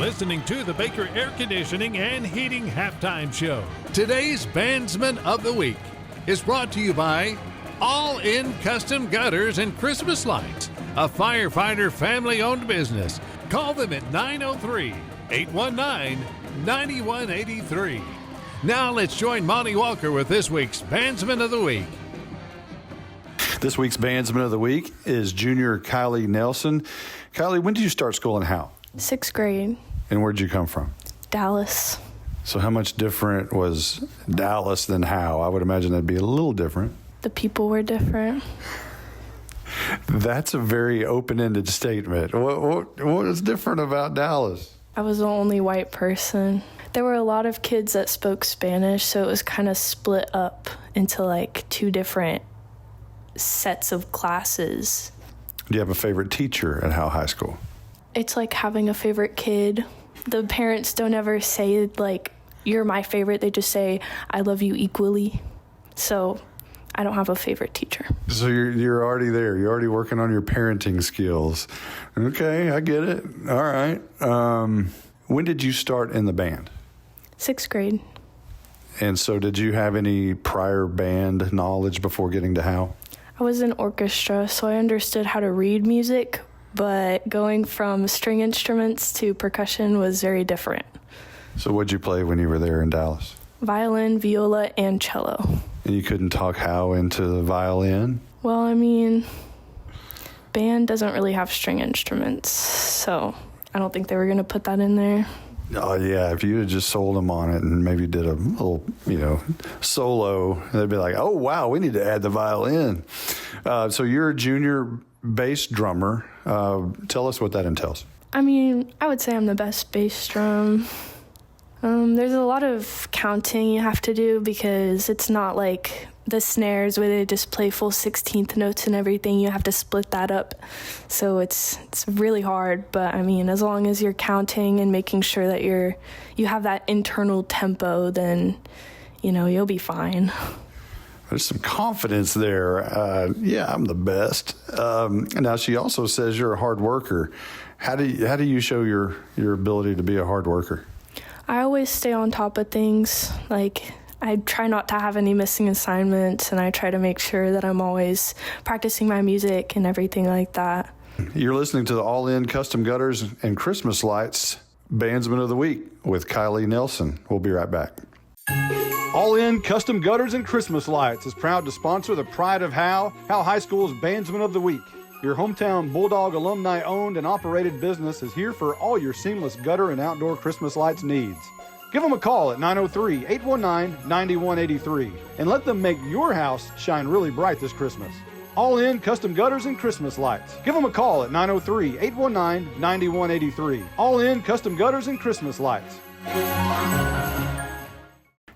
listening to the Baker Air Conditioning and Heating Halftime Show. Today's Bandsman of the Week is brought to you by All In Custom Gutters and Christmas Lights, a firefighter family-owned business. Call them at 903-819-9183. Now let's join Monty Walker with this week's Bandsman of the Week. This week's Bandsman of the Week is junior Kylee Nelson. Kylee, when did you start school and how? 6th grade. And where'd you come from? Dallas. So how much different was Dallas than Howe? I would imagine that'd be a little different. The people were different. That's a very open-ended statement. What is different about Dallas? I was the only white person. There were a lot of kids that spoke Spanish, so it was kind of split up into like two different sets of classes. Do you have a favorite teacher at Howe High School? It's like having a favorite kid. The parents don't ever say, like, you're my favorite. They just say, I love you equally. So I don't have a favorite teacher. So you're already there. You're already working on your parenting skills. Okay, I get it. All right. When did you start in the band? 6th grade. And so did you have any prior band knowledge before getting to Howe? I was in orchestra, so I understood how to read music, but going from string instruments to percussion was very different. So what'd you play when you were there in Dallas? Violin, viola, and cello. And you couldn't talk Howe into the violin? Well, I mean, band doesn't really have string instruments, so I don't think they were going to put that in there. Oh, yeah, if you had just sold them on it and maybe did a little, solo, they'd be like, oh, wow, we need to add the violin. So you're a junior bass drummer. Tell us what that entails. I mean, I would say I'm the best bass drum. There's a lot of counting you have to do because it's not like the snares where they just play full 16th notes and everything. You have to split that up. So it's really hard. But I mean, as long as you're counting and making sure that you have that internal tempo, then, you'll be fine. There's some confidence there. Yeah, I'm the best. Now, she also says you're a hard worker. How do you show your ability to be a hard worker? I always stay on top of things. Like, I try not to have any missing assignments, and I try to make sure that I'm always practicing my music and everything like that. You're listening to the All In Custom Gutters and Christmas Lights Bandsman of the Week with Kylee Nelson. We'll be right back. All In Custom Gutters and Christmas Lights is proud to sponsor the pride of Howe High School's Bandsman of the Week. Your hometown Bulldog alumni-owned and operated business is here for all your seamless gutter and outdoor Christmas lights needs. Give them a call at 903-819-9183 and let them make your house shine really bright this Christmas. All In Custom Gutters and Christmas Lights. Give them a call at 903-819-9183. All In Custom Gutters and Christmas Lights.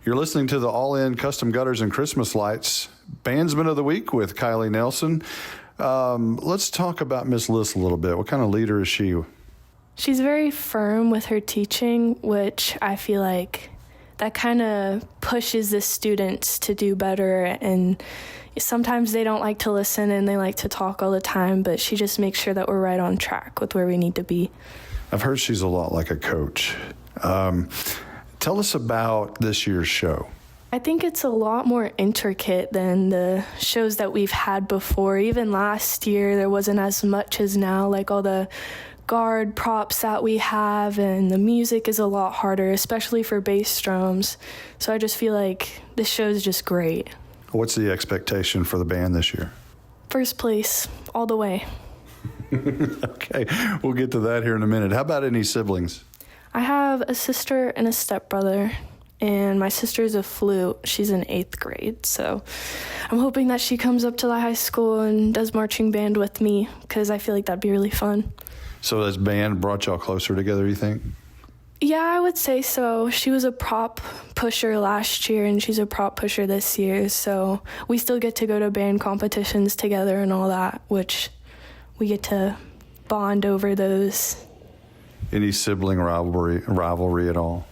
You're listening to the All In Custom Gutters and Christmas Lights Bandsman of the Week with Kylee Nelson. Let's talk about Miss Liss a little bit. What kind of leader is she? She's very firm with her teaching, which I feel like that kind of pushes the students to do better. And sometimes they don't like to listen and they like to talk all the time, but she just makes sure that we're right on track with where we need to be. I've heard she's a lot like a coach. Tell us about this year's show. I think it's a lot more intricate than the shows that we've had before. Even last year, there wasn't as much as now, like all the guard props that we have, and the music is a lot harder, especially for bass drums. So I just feel like this show is just great. What's the expectation for the band this year? First place, all the way. Okay, we'll get to that here in a minute. How about any siblings? I have a sister and a stepbrother. And my sister's a flute. She's in 8th grade, so I'm hoping that she comes up to the high school and does marching band with me, because I feel like that'd be really fun. So this band brought y'all closer together, you think? Yeah, I would say so. She was a prop pusher last year, and she's a prop pusher this year, so we still get to go to band competitions together and all that, which we get to bond over those. Any sibling rivalry at all?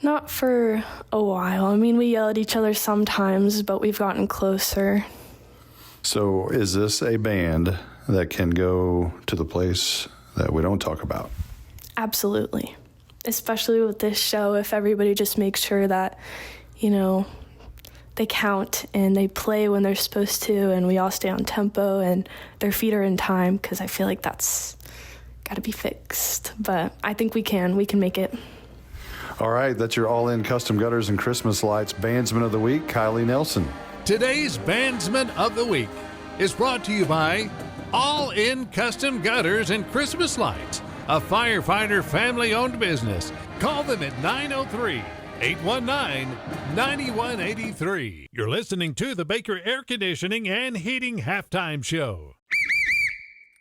Not for a while. I mean, we yell at each other sometimes, but we've gotten closer. So is this a band that can go to the place that we don't talk about? Absolutely. Especially with this show, if everybody just makes sure that, they count and they play when they're supposed to, and we all stay on tempo and their feet are in time, because I feel like that's got to be fixed. But I think we can make it. All right, that's your all-in custom gutters and Christmas lights Bandsman of the Week, Kylee Nelson. Today's Bandsman of the Week is brought to you by All In Custom Gutters and Christmas Lights, a firefighter family-owned business. Call them at 903-819-9183. You're listening to the Baker Air Conditioning and Heating Halftime Show.